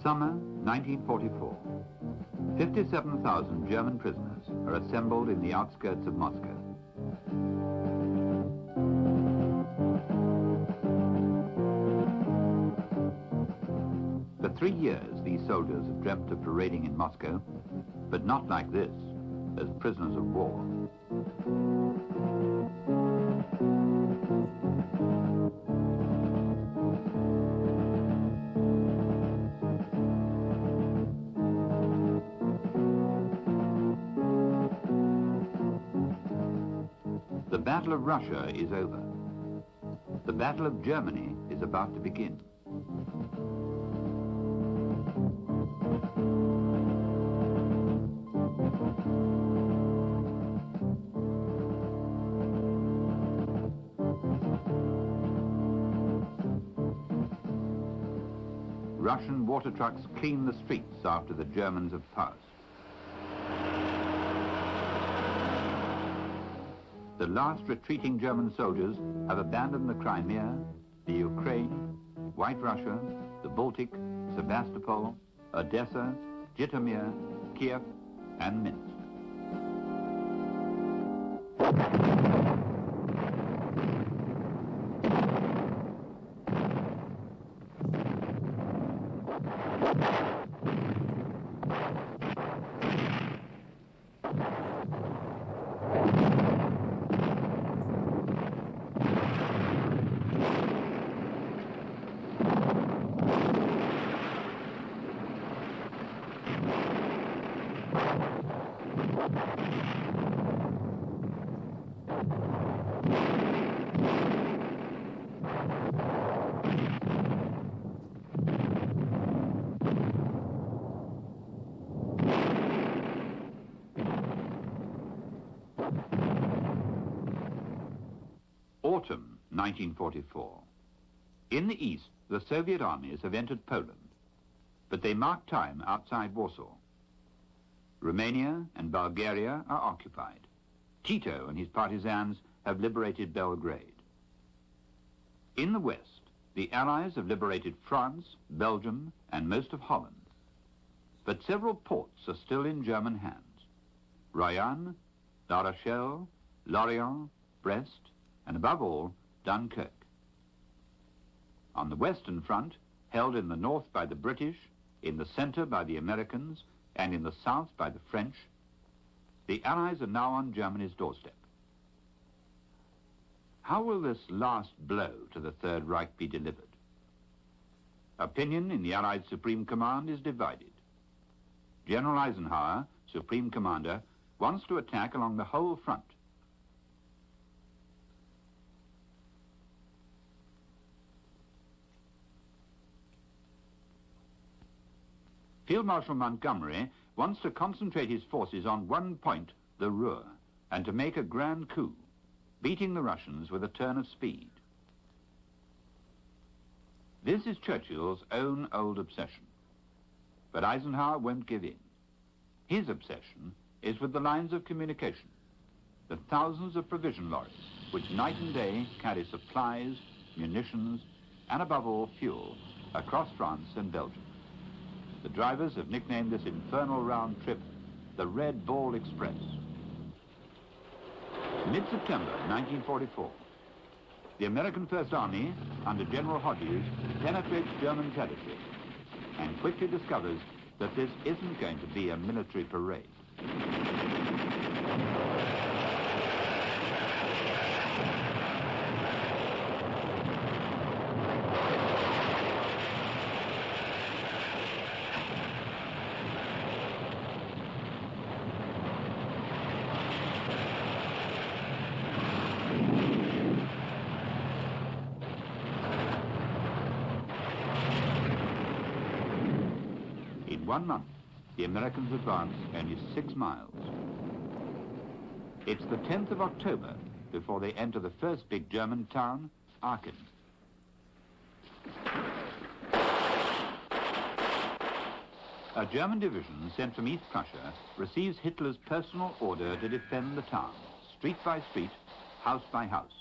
Summer 1944. 57,000 German prisoners are assembled in the outskirts of Moscow. For 3 years, these soldiers have dreamt of parading in Moscow, but not like this, as prisoners of war. The Battle of Russia is over. The Battle of Germany is about to begin. Russian water trucks clean the streets after the Germans have passed. The last retreating German soldiers have abandoned the Crimea, the Ukraine, White Russia, the Baltic, Sevastopol, Odessa, Zhytomyr, Kiev, and Minsk. Autumn 1944. In the east, the Soviet armies have entered Poland, but they mark time outside Warsaw. Romania and Bulgaria are occupied. Tito and his partisans have liberated Belgrade. In the west, the Allies have liberated France, Belgium, and most of Holland. But several ports are still in German hands. Royan, La Rochelle, Lorient, Brest, and above all, Dunkirk. On the Western Front, held in the north by the British, in the center by the Americans, and in the south by the French, the Allies are now on Germany's doorstep. How will this last blow to the Third Reich be delivered? Opinion in the Allied Supreme Command is divided. General Eisenhower, Supreme Commander, wants to attack along the whole front. Field Marshal Montgomery wants to concentrate his forces on one point, the Ruhr, and to make a grand coup, beating the Russians with a turn of speed. This is Churchill's own old obsession. But Eisenhower won't give in. His obsession is with the lines of communication, the thousands of provision lorries which night and day carry supplies, munitions, and above all, fuel across France and Belgium. The drivers have nicknamed this infernal round trip the Red Ball Express. Mid-September 1944, the American First Army, under General Hodges, penetrates German territory and quickly discovers that this isn't going to be a military parade. In 1 month, the Americans advance only 6 miles. It's the 10th of October before they enter the first big German town, Aachen. A German division sent from East Prussia receives Hitler's personal order to defend the town, street by street, house by house.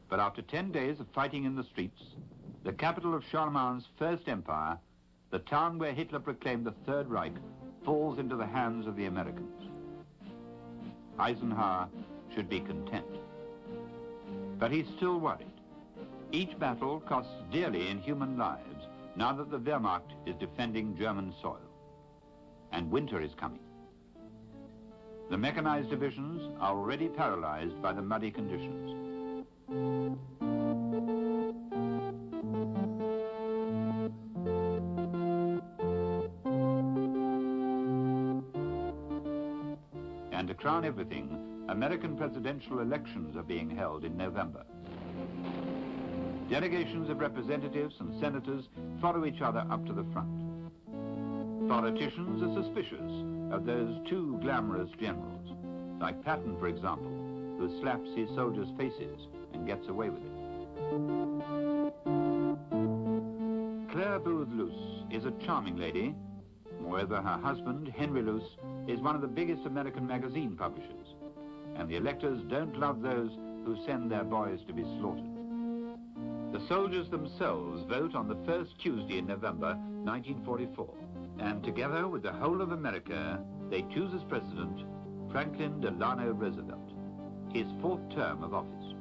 But after 10 days of fighting in the streets, the capital of Charlemagne's First Empire, the town where Hitler proclaimed the Third Reich, falls into the hands of the Americans. Eisenhower should be content. But he's still worried. Each battle costs dearly in human lives now that the Wehrmacht is defending German soil. And winter is coming. The mechanized divisions are already paralyzed by the muddy conditions. And to crown everything, American presidential elections are being held in November. Delegations of representatives and senators follow each other up to the front. Politicians are suspicious of those two glamorous generals, like Patton, for example, who slaps his soldiers' faces and gets away with it. Claire Booth Luce is a charming lady. Moreover, her husband, Henry Luce, is one of the biggest American magazine publishers, and the electors don't love those who send their boys to be slaughtered. The soldiers themselves vote on the first Tuesday in November, 1944, and together with the whole of America, they choose as president Franklin Delano Roosevelt, his fourth term of office.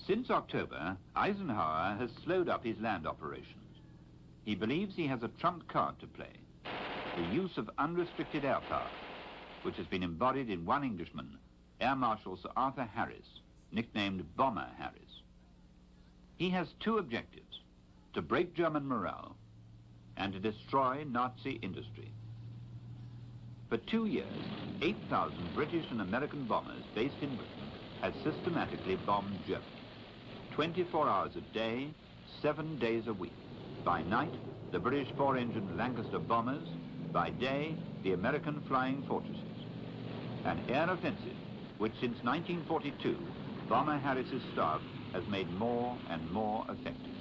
Since October, Eisenhower has slowed up his land operations. He believes he has a trump card to play, the use of unrestricted air power, which has been embodied in one Englishman, Air Marshal Sir Arthur Harris, nicknamed Bomber Harris. He has two objectives: to break German morale and to destroy Nazi industry. For 2 years, 8,000 British and American bombers based in Britain have systematically bombed Germany. 24 hours a day, 7 days a week. By night, the British four-engine Lancaster bombers. By day, the American flying fortresses. An air offensive, which since 1942, Bomber Harris's staff has made more and more effective.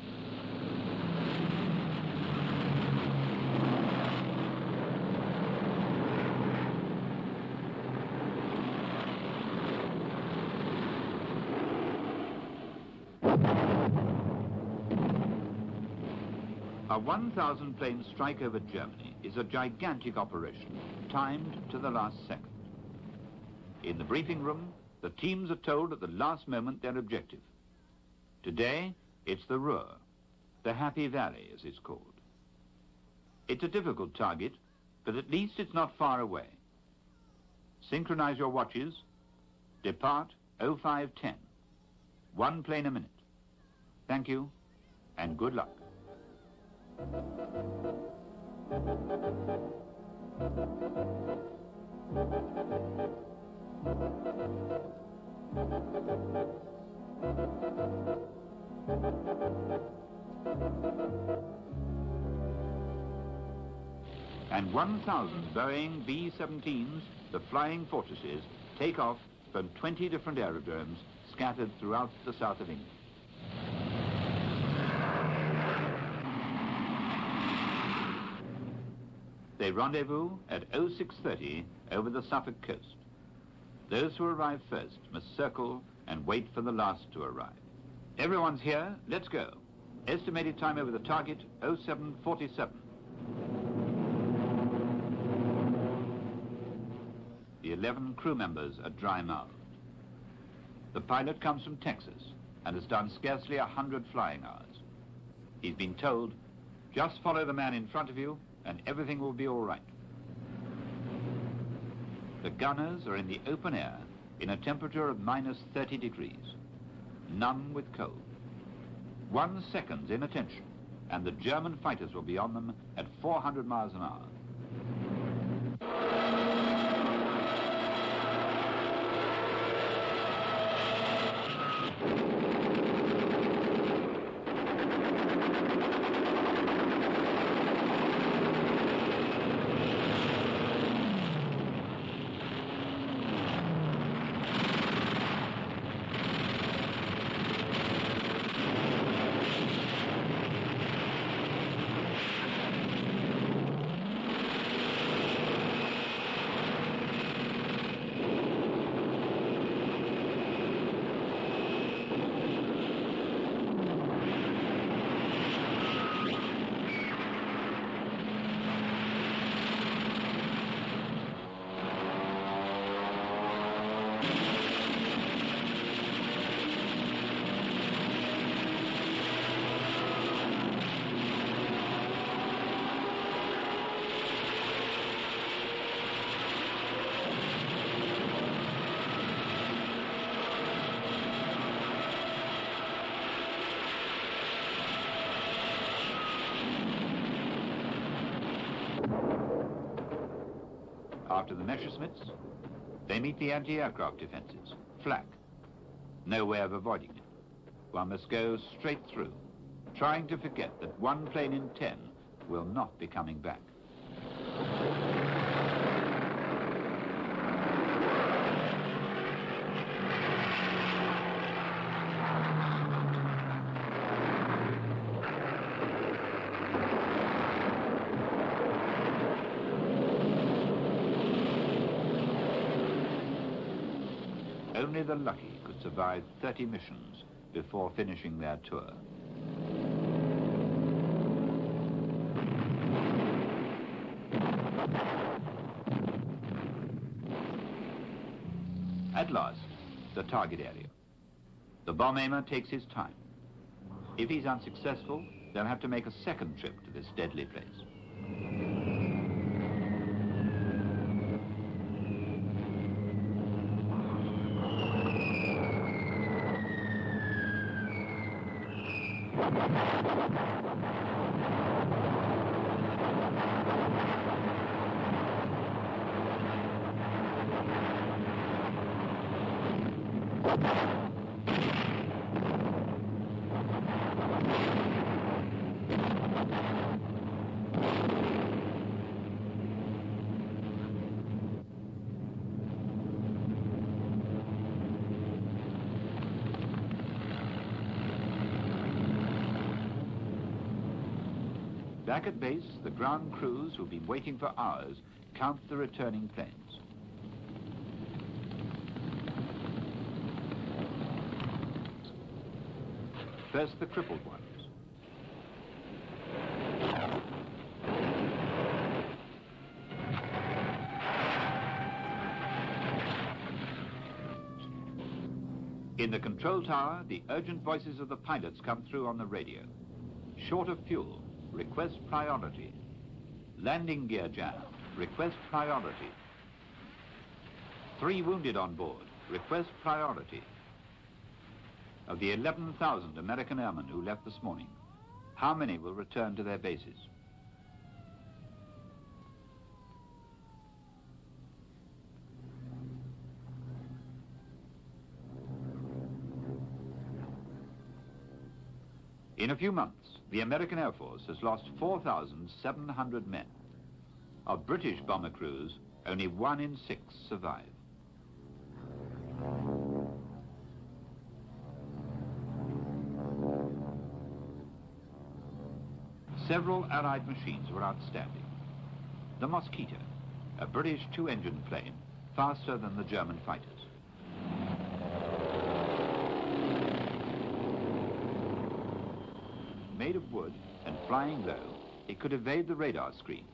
A 1,000-plane strike over Germany is a gigantic operation, timed to the last second. In the briefing room, the teams are told at the last moment their objective. Today, it's the Ruhr, the Happy Valley, as it's called. It's a difficult target, but at least it's not far away. Synchronize your watches. Depart 0510. 1 plane a minute. Thank you, and good luck. And 1,000 Boeing B-17s, the Flying Fortresses, take off from 20 different aerodromes scattered throughout the south of England. They rendezvous at 0630 over the Suffolk coast. Those who arrive first must circle and wait for the last to arrive. Everyone's here, let's go. Estimated time over the target, 0747. The 11 crew members are dry-mouthed. The pilot comes from Texas and has done scarcely 100 flying hours. He's been told, just follow the man in front of you and everything will be all right. The gunners are in the open air in a temperature of minus 30 degrees, numb with cold. 1 second's inattention and the German fighters will be on them at 400 miles an hour. After the Messerschmitts, they meet the anti-aircraft defenses, flak. No way of avoiding it. One must go straight through, trying to forget that one plane in 10 will not be coming back. Only the lucky could survive 30 missions before finishing their tour. At last, the target area. The bomb aimer takes his time. If he's unsuccessful, they'll have to make a second trip to this deadly place. Back at base, the ground crews who've been waiting for hours count the returning planes. First, the crippled ones. In the control tower, the urgent voices of the pilots come through on the radio. Short of fuel. Request priority. Landing gear jammed. Request priority. 3 wounded on board. Request priority. Of the 11,000 American airmen who left this morning, how many will return to their bases? In a few months, the American Air Force has lost 4,700 men. Of British bomber crews, only 1 in 6 survive. Several Allied machines were outstanding. The Mosquito, a British 2-engine plane, faster than the German fighters. Made of wood and flying low, it could evade the radar screen.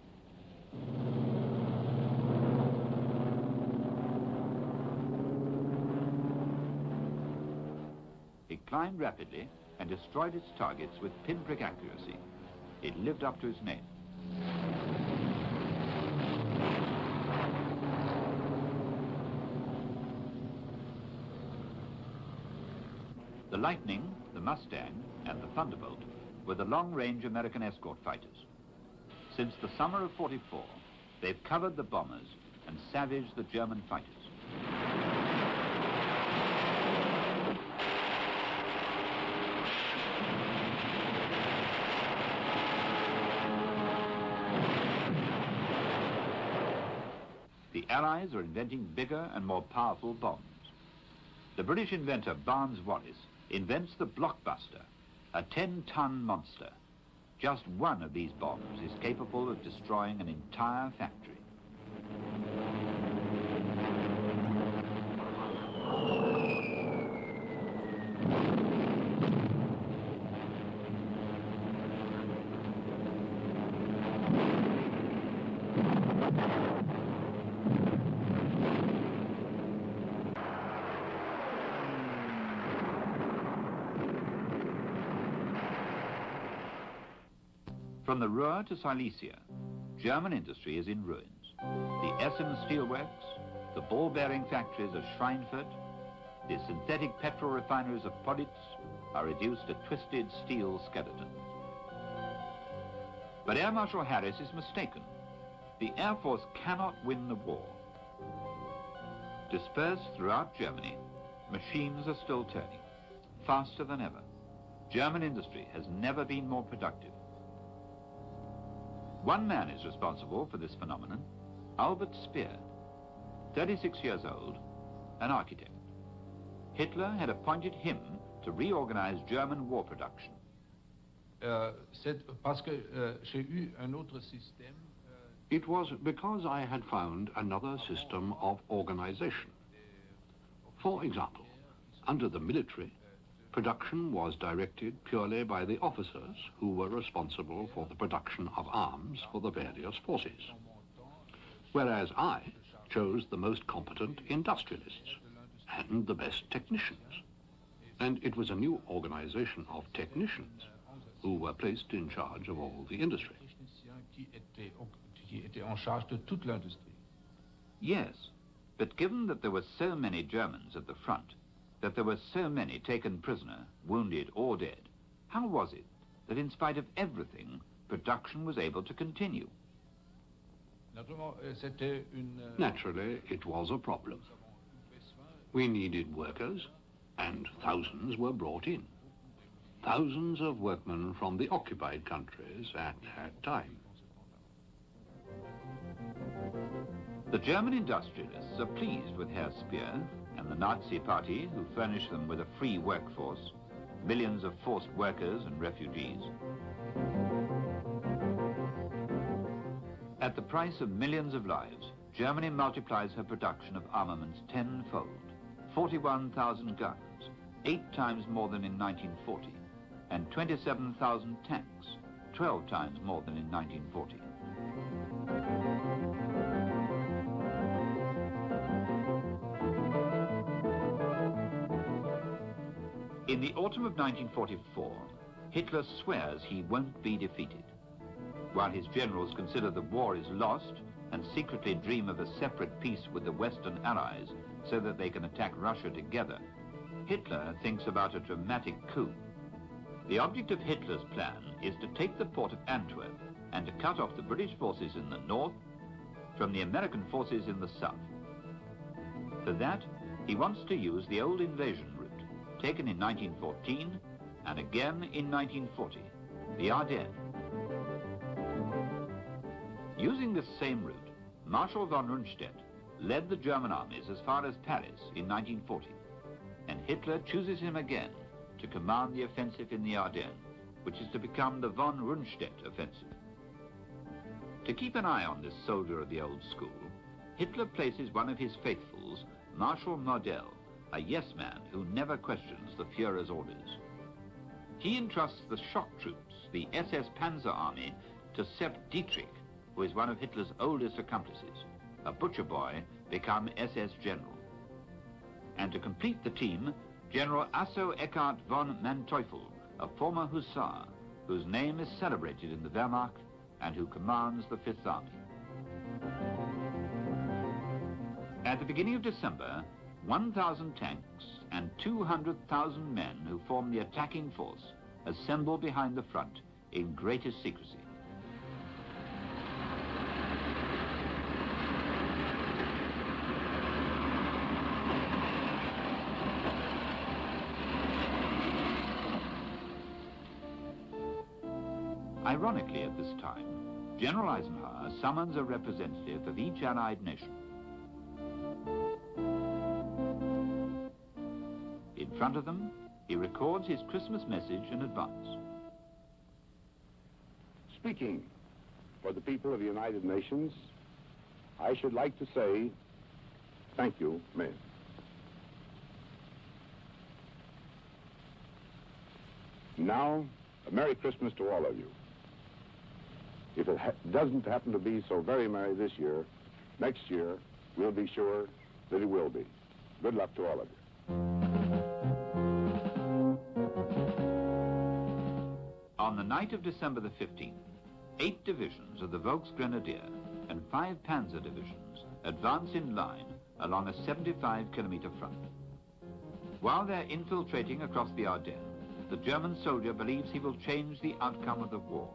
It climbed rapidly and destroyed its targets with pinprick accuracy. It lived up to its name. The Lightning, the Mustang, and the Thunderbolt were the long-range American escort fighters. Since the summer of '44, they've covered the bombers and savaged the German fighters. The Allies are inventing bigger and more powerful bombs. The British inventor Barnes Wallis invents the Blockbuster, a 10-ton monster. Just one of these bombs is capable of destroying an entire factory. From the Ruhr to Silesia, German industry is in ruins. The Essen steelworks, the ball-bearing factories of Schweinfurt, the synthetic petrol refineries of Politz are reduced to twisted steel skeletons. But Air Marshal Harris is mistaken. The Air Force cannot win the war. Dispersed throughout Germany, machines are still turning, faster than ever. German industry has never been more productive. One man is responsible for this phenomenon, Albert Speer, 36 years old, an architect. Hitler had appointed him to reorganize German war production. It was because I had found another system of organization. For example, under the military, production was directed purely by the officers who were responsible for the production of arms for the various forces, whereas I chose the most competent industrialists and the best technicians. And it was a new organization of technicians who were placed in charge of all the industry. Yes, but given that there were so many Germans at the front, that there were so many taken prisoner, wounded or dead, how was it that in spite of everything, production was able to continue? Naturally, it was a problem. We needed workers, and thousands were brought in. Thousands of workmen from the occupied countries at that time. The German industrialists are pleased with Herr Speer and the Nazi Party, who furnished them with a free workforce, millions of forced workers and refugees. At the price of millions of lives, Germany multiplies her production of armaments tenfold, 41,000 guns, 8 times more than in 1940, and 27,000 tanks, 12 times more than in 1940. In the autumn of 1944, Hitler swears he won't be defeated. While his generals consider the war is lost and secretly dream of a separate peace with the Western Allies so that they can attack Russia together, Hitler thinks about a dramatic coup. The object of Hitler's plan is to take the port of Antwerp and to cut off the British forces in the north from the American forces in the south. For that, he wants to use the old invasion route, taken in 1914 and again in 1940, the Ardennes. Using this same route, Marshal von Rundstedt led the German armies as far as Paris in 1940, and Hitler chooses him again to command the offensive in the Ardennes, which is to become the von Rundstedt offensive. To keep an eye on this soldier of the old school, Hitler places one of his faithfuls, Marshal Model, a yes-man who never questions the Führer's orders. He entrusts the shock troops, the SS Panzer Army, to Sepp Dietrich, who is one of Hitler's oldest accomplices, a butcher boy become SS general. And to complete the team, General Asso Eckhard von Manteuffel, a former hussar, whose name is celebrated in the Wehrmacht and who commands the Fifth Army. At the beginning of December, 1,000 tanks and 200,000 men who form the attacking force assemble behind the front in greatest secrecy. Ironically, at this time, General Eisenhower summons a representative of each Allied nation. In front of them, he records his Christmas message in advance. Speaking for the people of the United Nations, I should like to say, thank you, men. Now, a Merry Christmas to all of you. If it doesn't happen to be so very merry this year, next year, we'll be sure that it will be. Good luck to all of you. On the night of December the 15th, 8 divisions of the Volksgrenadier and 5 Panzer divisions advance in line along a 75-kilometer front. While they're infiltrating across the Ardennes, the German soldier believes he will change the outcome of the war.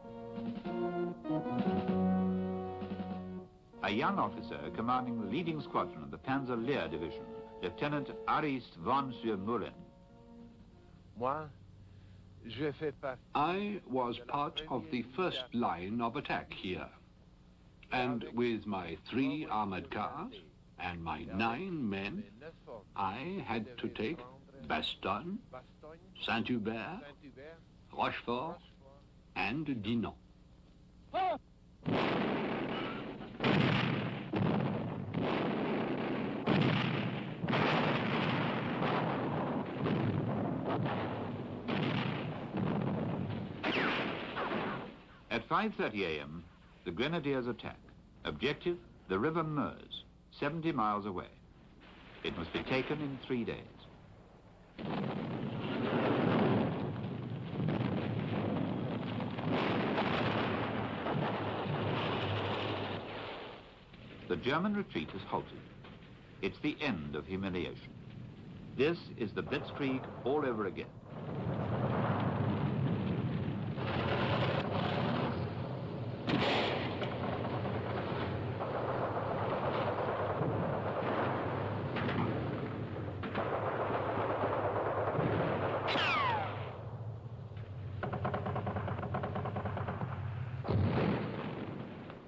A young officer commanding the leading squadron of the Panzer Lehr division Lieutenant Arist von Surmullen. I was part of the first line of attack here, and with my 3 armored cars and my 9 men, I had to take Bastogne, Saint-Hubert, Rochefort, and Dinant. At 5:30 a.m., the Grenadiers attack. Objective, the River Meuse, 70 miles away. It must be taken in 3 days. The German retreat has halted. It's the end of humiliation. This is the Blitzkrieg all over again.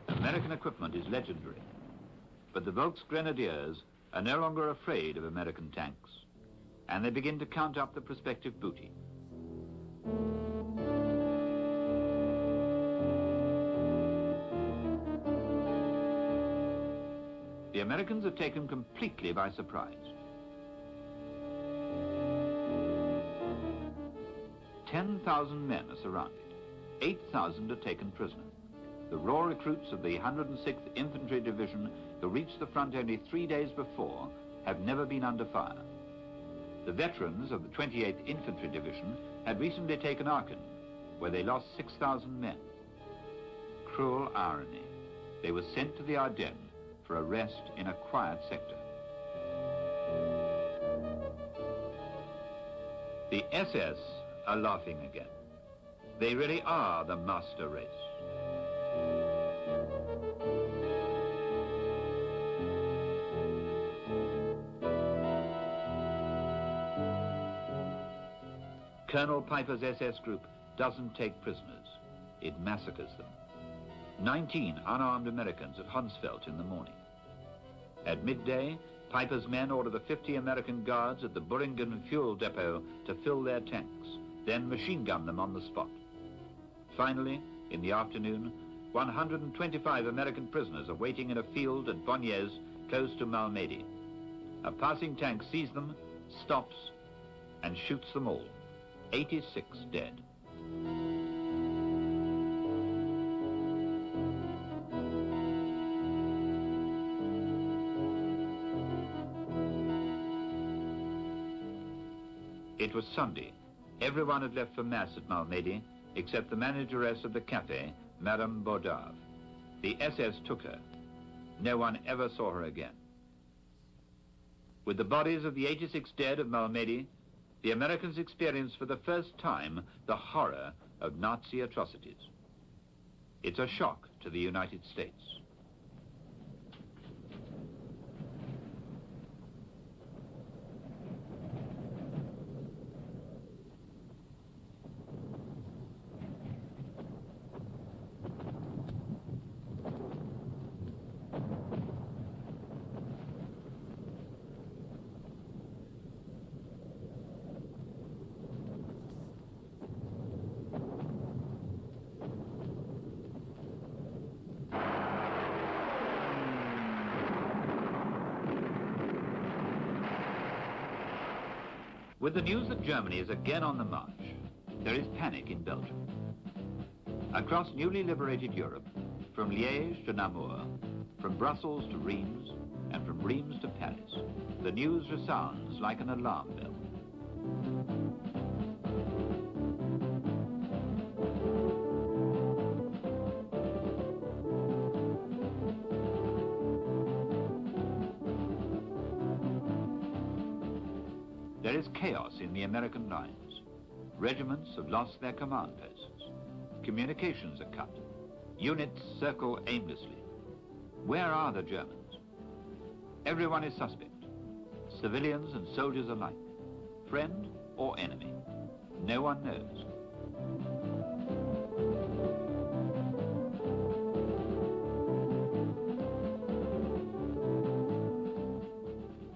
American equipment is legendary, but the Volksgrenadiers are no longer afraid of American tanks, and they begin to count up the prospective booty. The Americans are taken completely by surprise. 10,000 men are surrounded. 8,000 are taken prisoner. The raw recruits of the 106th Infantry Division, who reached the front only 3 days before, have never been under fire. The veterans of the 28th Infantry Division had recently taken Aachen, where they lost 6,000 men. Cruel irony. They were sent to the Ardennes for a rest in a quiet sector. The SS are laughing again. They really are the master race. Colonel Piper's SS group doesn't take prisoners. It massacres them. 19 unarmed Americans at Hunsfeld in the morning. At midday, Piper's men order the 50 American guards at the Buringen fuel depot to fill their tanks, then machine gun them on the spot. Finally, in the afternoon, 125 American prisoners are waiting in a field at Bognes, close to Malmedy. A passing tank sees them, stops, and shoots them all. 86 dead. It was Sunday. Everyone had left for Mass at Malmedy, except the manageress of the cafe, Madame Baudave. The SS took her. No one ever saw her again. With the bodies of the 86 dead of Malmedy, the Americans experienced for the first time the horror of Nazi atrocities. It's a shock to the United States. With the news that Germany is again on the march, there is panic in Belgium. Across newly liberated Europe, from Liège to Namur, from Brussels to Reims, and from Reims to Paris, the news resounds like an alarm bell. There is chaos in the American lines. Regiments have lost their command posts. Communications are cut. Units circle aimlessly. Where are the Germans? Everyone is suspect. civilians and soldiers alike, friend or enemy. No one knows.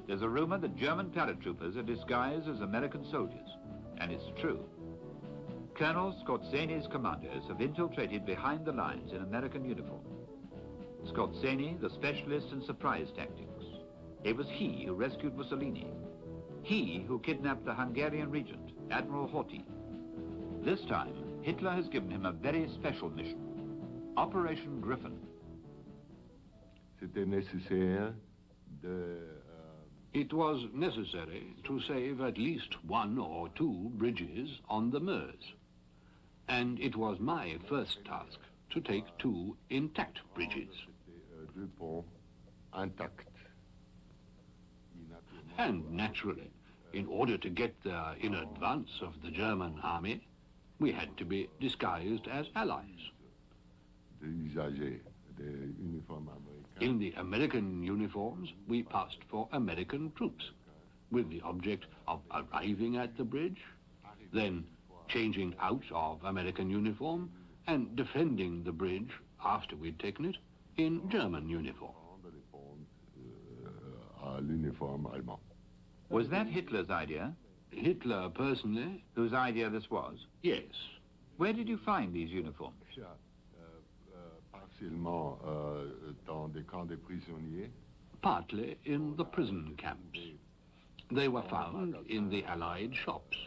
There's a rumor that German paratroopers are disguised as American soldiers, and it's true. Colonel Skorzény's commandos have infiltrated behind the lines in American uniform. Skorzeny, the specialist in surprise tactics. It was he who rescued Mussolini. He who kidnapped the Hungarian regent, Admiral Horthy. This time, Hitler has given him a very special mission, Operation Griffin. C'était nécessaire de... It was necessary to save at least 1 or 2 bridges on the Meuse. And it was my first task to take 2 intact bridges. Deux ponts intacts. And naturally, in order to get there in advance of the German army, we had to be disguised as allies. Des usagers, des uniformes américains. In the American uniforms, we passed for American troops, with the object of arriving at the bridge, then changing out of American uniform and defending the bridge after we'd taken it in German uniform. À l'uniforme allemand. Was that Hitler's idea? Hitler personally? Whose idea this was? Yes. Where did you find these uniforms? Partiellement dans des camps de prisonniers. Partly in the prison camps. They were found in the Allied shops,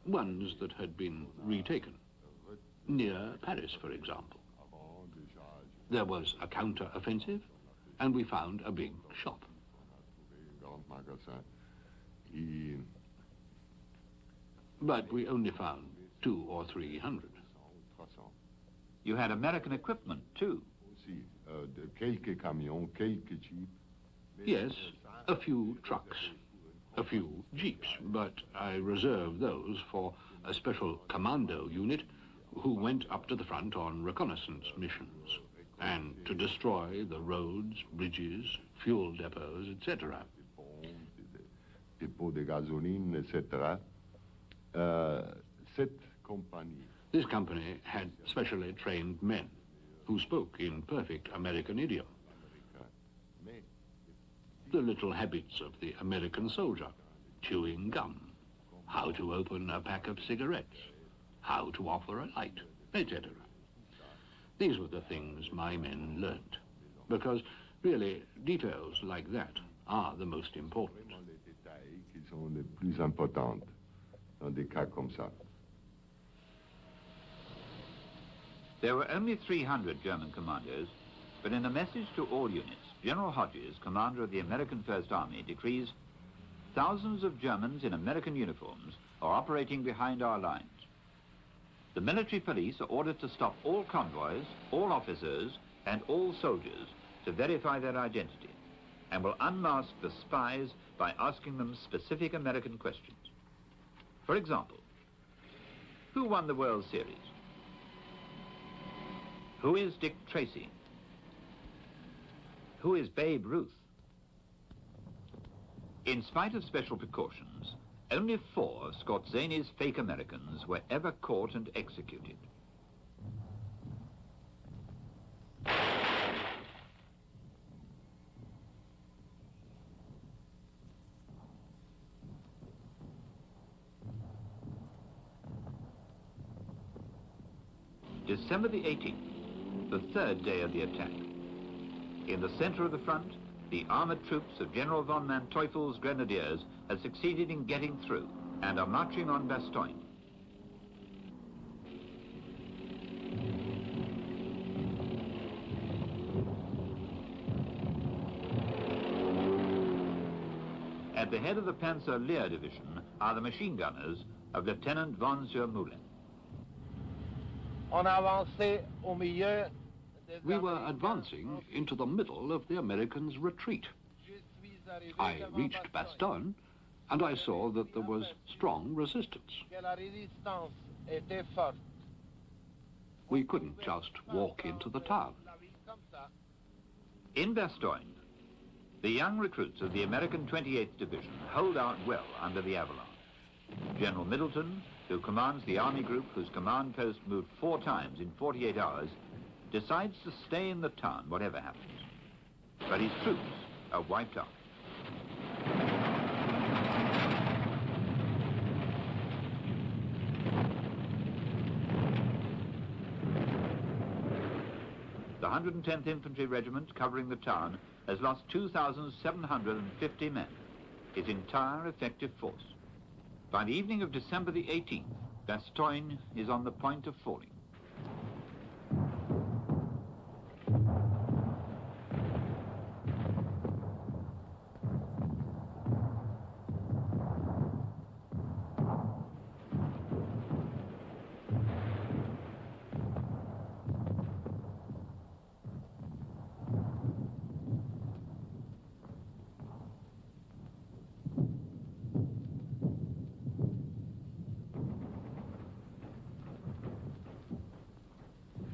ones that had been retaken, near Paris, for example. There was a counter-offensive, and we found a big shop. But we only found 200 or 300. You had American equipment, too. Quelques camions, quelques jeeps. Yes, a few trucks, a few jeeps, but I reserved those for a special commando unit who went up to the front on reconnaissance missions and to destroy the roads, bridges, fuel depots, etc. Dépôts de gasoline, etc. Cette compagnie. This company had specially trained men who spoke in perfect American idiom. The little habits of the American soldier, chewing gum, how to open a pack of cigarettes, how to offer a light, etc. These were the things my men learnt, because really details like that are the most important. Les détails qui sont les plus importants dans des cas comme ça. There were only 300 German commandos, but in a message to all units, General Hodges, commander of the American First Army, decrees, thousands of Germans in American uniforms are operating behind our lines. The military police are ordered to stop all convoys, all officers, and all soldiers to verify their identity, and will unmask the spies by asking them specific American questions. For example, who won the World Series? Who is Dick Tracy? Who is Babe Ruth? In spite of special precautions, only 4 of Skorzeny's fake Americans were ever caught and executed. December the 18th, the 3rd day of the attack. In the center of the front, the armored troops of General von Manteuffel's grenadiers have succeeded in getting through and are marching on Bastogne. At the head of the Panzer Lehr division are the machine gunners of Lieutenant von Surmoulin. We were advancing into the middle of the Americans' retreat. I reached Bastogne, and I saw that there was strong resistance. We couldn't just walk into the town. In Bastogne, The young recruits of the American 28th Division hold out well under the avalanche. General Middleton, who commands the army group whose command post moved 4 times in 48 hours, decides to stay in the town whatever happens. But his troops are wiped out. The 110th Infantry Regiment covering the town has lost 2,750 men, its entire effective force. By the evening of December the 18th, Bastogne is on the point of falling.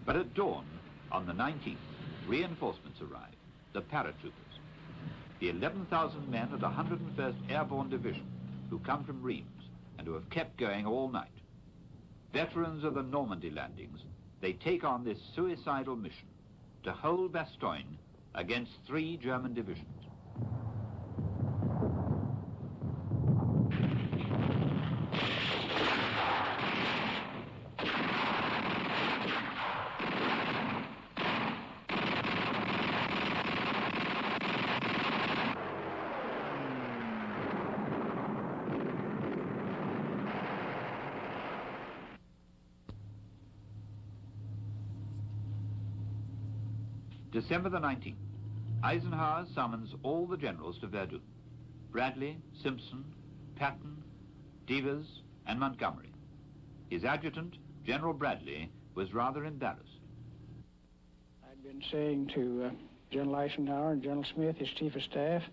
But at dawn, on the 19th, reinforcements arrive, the paratroopers. The 11,000 men of the 101st Airborne Division, who come from Reims and who have kept going all night. Veterans of the Normandy landings, they take on this suicidal mission to hold Bastogne against 3 German divisions. December the 19th, Eisenhower summons all the generals to Verdun. Bradley, Simpson, Patton, Devers, and Montgomery. His adjutant, General Bradley, was rather embarrassed. I'd been saying to General Eisenhower and General Smith, his chief of staff,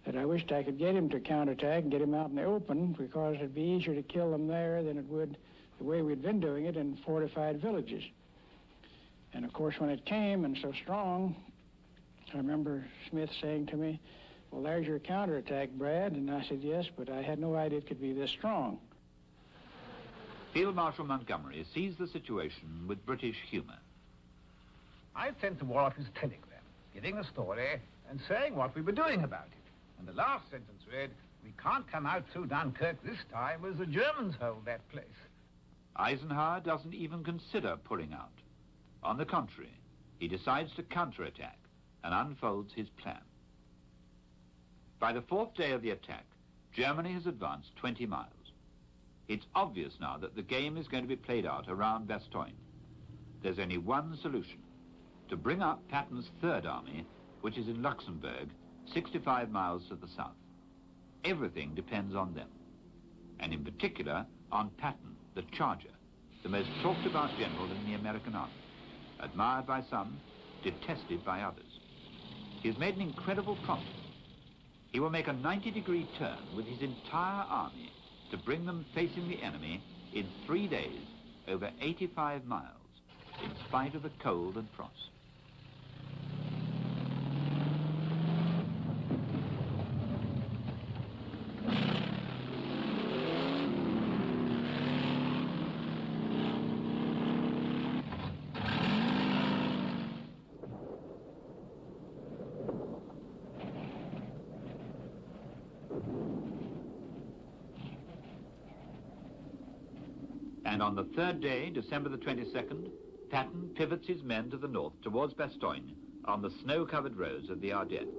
that I wished I could get him to counterattack and get him out in the open, because it'd be easier to kill them there than it would the way we'd been doing it in fortified villages. And of course, when it came and so strong, I remember Smith saying to me, "Well, there's your counterattack, Brad." And I said, "Yes, but I had no idea it could be this strong." Field Marshal Montgomery sees the situation with British humor. I sent the Wallace's telegram, giving the story and saying what we were doing about it. And the last sentence read, "We can't come out through Dunkirk this time as the Germans hold that place." Eisenhower doesn't even consider pulling out. On the contrary, he decides to counterattack and unfolds his plan. By the 4th day of the attack, Germany has advanced 20 miles. It's obvious now that the game is going to be played out around Bastogne. There's only one solution: to bring up Patton's 3rd Army, which is in Luxembourg, 65 miles to the south. Everything depends on them, and in particular on Patton, the Charger, the most talked about general in the American army. Admired by some, detested by others. He has made an incredible promise. He will make a 90-degree turn with his entire army to bring them facing the enemy in 3 days over 85 miles, in spite of the cold and frost. And on the 3rd day, December the 22nd, Patton pivots his men to the north towards Bastogne on the snow-covered roads of the Ardennes.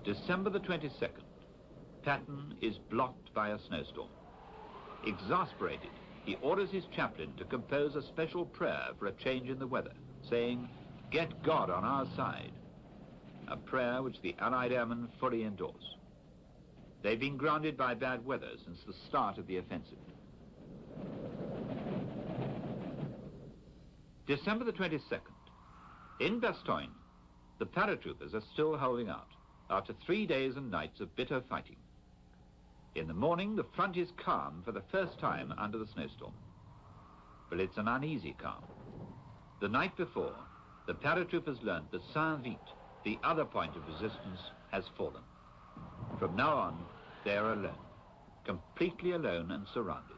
December the 22nd, Patton is blocked by a snowstorm. Exasperated, he orders his chaplain to compose a special prayer for a change in the weather, saying, Get God on our side, a prayer which the Allied airmen fully endorse. They've been grounded by bad weather since the start of the offensive. December the 22nd. In Bastogne, the paratroopers are still holding out after 3 days and nights of bitter fighting. In the morning, the front is calm for the first time under the snowstorm. But it's an uneasy calm. The night before, the paratroopers learned that Saint-Vite, the other point of resistance, has fallen. From now on, they're alone, completely alone and surrounded.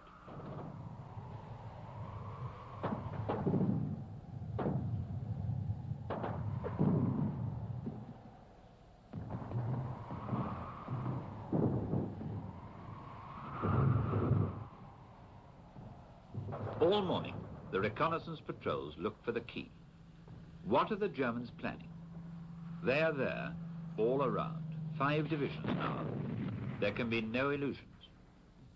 All morning, the reconnaissance patrols look for the key. What are the Germans planning? They are there, all around, 5 divisions now. There can be no illusions.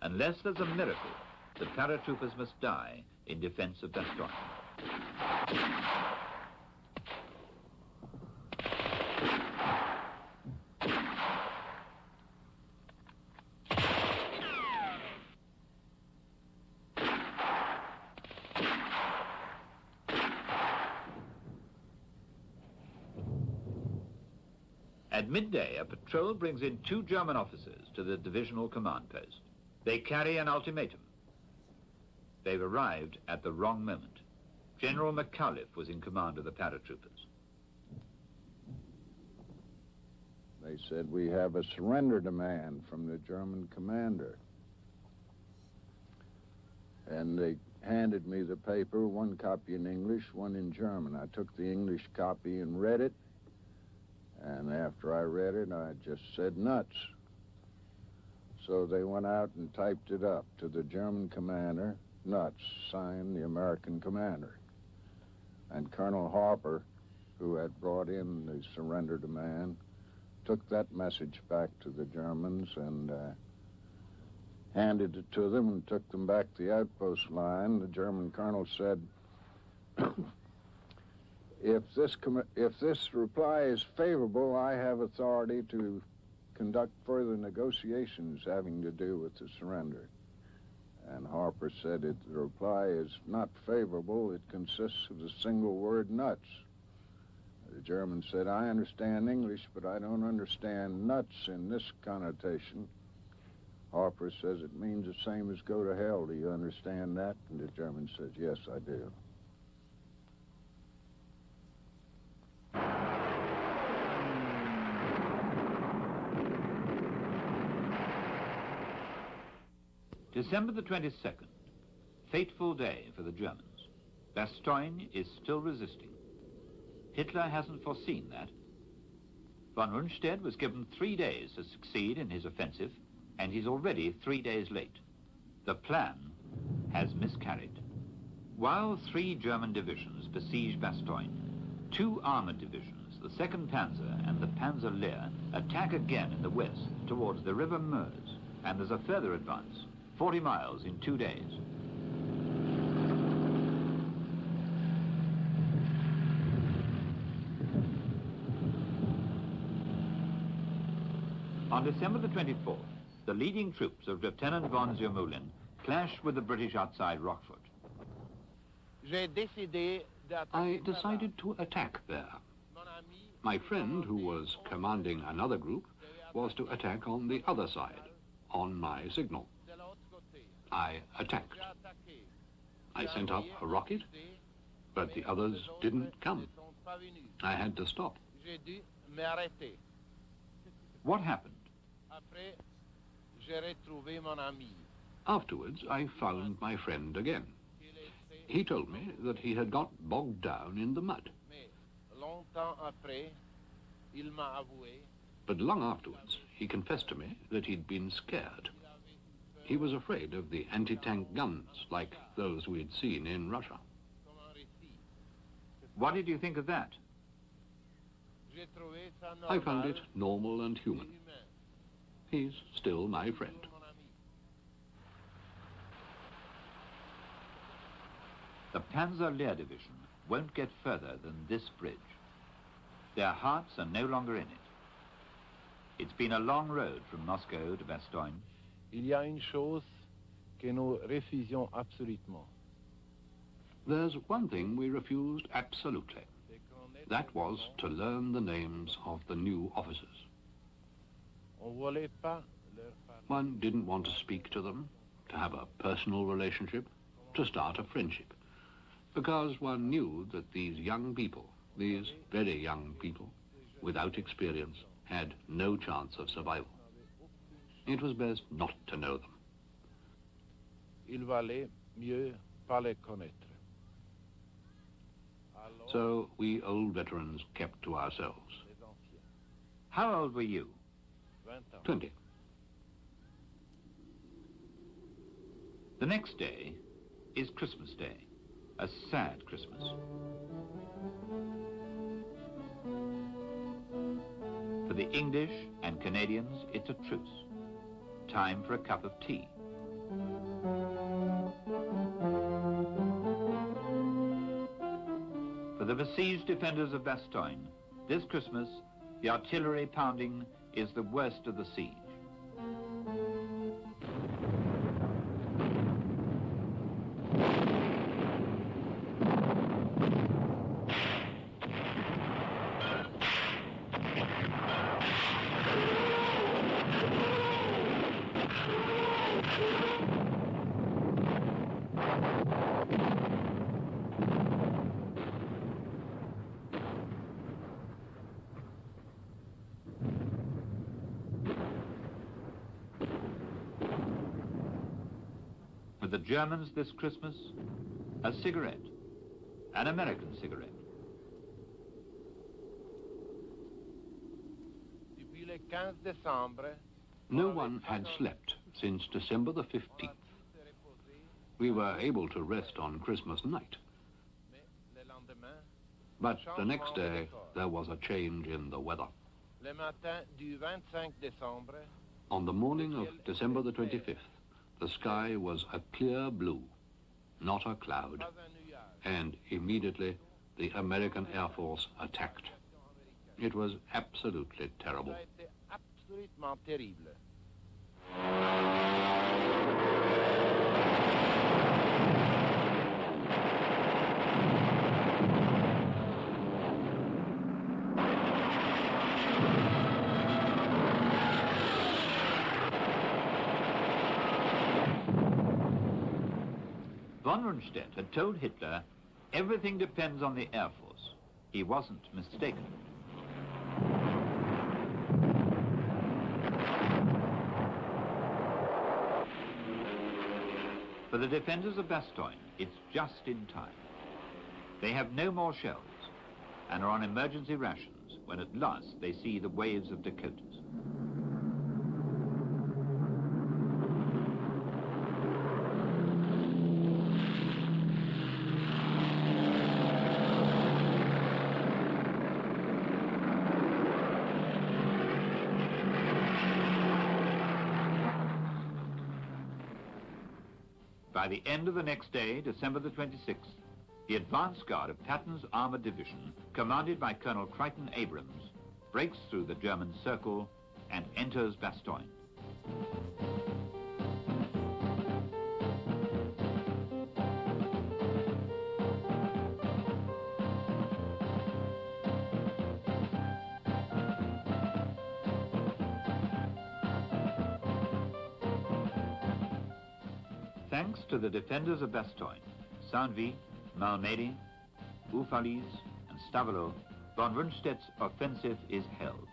Unless there's a miracle, the paratroopers must die in defense of Bastogne. At midday, a patrol brings in 2 German officers to the divisional command post. They carry an ultimatum. They've arrived at the wrong moment. General McAuliffe was in command of the paratroopers. They said, we have a surrender demand from the German commander. And they handed me the paper, 1 copy in English, 1 in German. I took the English copy and read it. And after I read it, I just said nuts. So they went out and typed it up to the German commander, nuts, signed the American commander. And Colonel Harper, who had brought in the surrender demand, took that message back to the Germans and handed it to them and took them back to the outpost line. The German colonel said, If this reply is favorable, I have authority to conduct further negotiations having to do with the surrender. And Harper said, the reply is not favorable. It consists of the single word nuts. The German said, I understand English, but I don't understand nuts in this connotation. Harper says, it means the same as go to hell. Do you understand that? And the German says, yes, I do. December the 22nd, fateful day for the Germans. Bastogne is still resisting. Hitler hasn't foreseen that. Von Rundstedt was given 3 days to succeed in his offensive, and he's already 3 days late. The plan has miscarried. While 3 German divisions besiege Bastogne, 2 armored divisions, the 2nd Panzer and the Panzer Lehr, attack again in the west towards the River Meuse, and there's a further advance, 40 miles in 2 days. On December the 24th, the leading troops of Lieutenant von Zermühlen clashed with the British outside Roquefort. I decided to attack there. My friend, who was commanding another group, was to attack on the other side, on my signal. I attacked. I sent up a rocket, but the others didn't come. I had to stop. What happened? Afterwards, I found my friend again. He told me that he had got bogged down in the mud. But long afterwards, he confessed to me that he'd been scared. He was afraid of the anti-tank guns, like those we'd seen in Russia. What did you think of that? I found it normal and human. He's still my friend. The Panzer Lehr Division won't get further than this bridge. Their hearts are no longer in it. It's been a long road from Moscow to Bastogne. Il y a une chose que nous refusions absolument. There's one thing we refused absolutely. That was to learn the names of the new officers. On voulait pas leur parler. One didn't want to speak to them, to have a personal relationship, to start a friendship, because one knew that these young people, these very young people, without experience, had no chance of survival. It was best not to know them. Il valait mieux pas les connaître. So we old veterans kept to ourselves. Les anciens, How old were you? 20 ans. 20. The next day is Christmas Day, a sad Christmas. For the English and Canadians, it's a truce. Time for a cup of tea. For the besieged defenders of Bastogne, this Christmas, the artillery pounding is the worst of the siege. For the Germans this Christmas, a cigarette, an American cigarette. Depuis le 15 décembre, No one had slept since December the 15th. We were able to rest on Christmas night, mais le lendemain, but the next day there was a change in the weather. le matin du 25 décembre, On the morning of December the 25th, the sky was a clear blue, not a cloud, pas un nuage. and immediately the American Air Force attacked. It was absolutely terrible. Ça a été absolument terrible. Von Rundstedt had told Hitler, everything depends on the Air Force. He wasn't mistaken. For the defenders of Bastogne, it's just in time. They have no more shells and are on emergency rations when at last they see the waves of Dakotas. By the end of the next day, December the 26th, the advance guard of Patton's Armored Division, commanded by Colonel Crichton Abrams, breaks through the German circle and enters Bastogne. Thanks to the defenders of Bastogne, Saint-Vit, Malmedy, Houffalize, and Stavelot, von Rundstedt's offensive is held.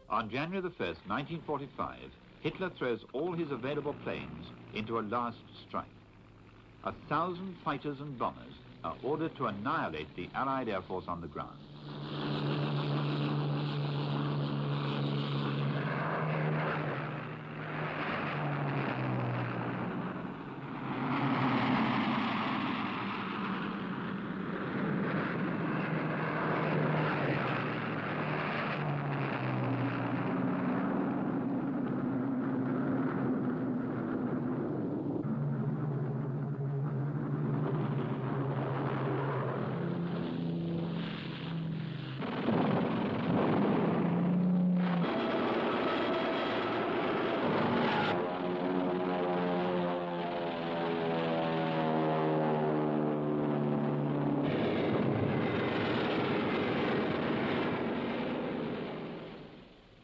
On January the 1st, 1945, Hitler throws all his available planes into a last strike. 1,000 fighters and bombers are ordered to annihilate the Allied Air Force on the ground.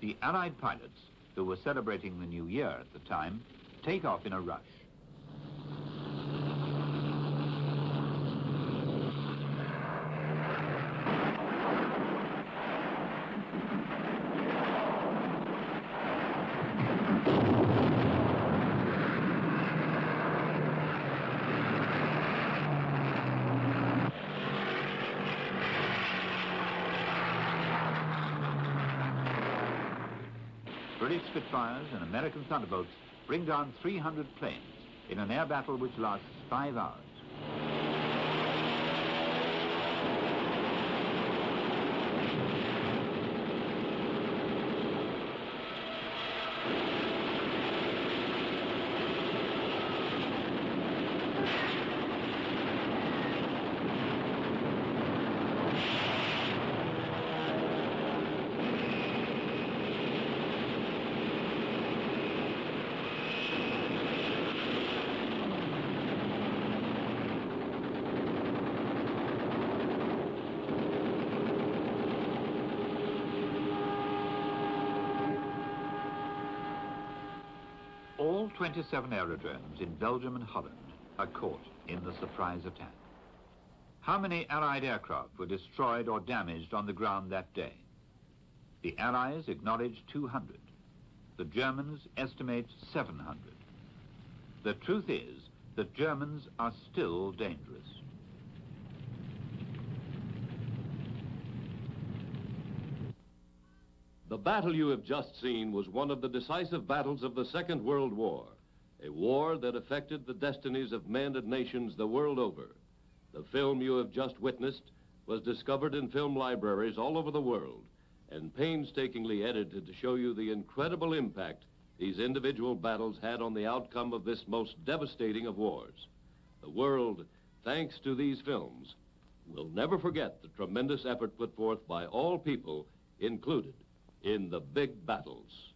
the Allied pilots, who were celebrating the New Year at the time, take off in a rush. British Spitfires and American Thunderbolts bring down 300 planes in an air battle which lasts 5 hours. All 27 aerodromes in Belgium and Holland are caught in the surprise attack. How many Allied aircraft were destroyed or damaged on the ground that day? The Allies acknowledge 200. The Germans estimate 700. The truth is that Germans are still dangerous. The battle you have just seen was one of the decisive battles of the Second World War, a war that affected the destinies of men and nations the world over. The film you have just witnessed was discovered in film libraries all over the world and painstakingly edited to show you the incredible impact these individual battles had on the outcome of this most devastating of wars. The world, thanks to these films, will never forget the tremendous effort put forth by all people included in the big battles.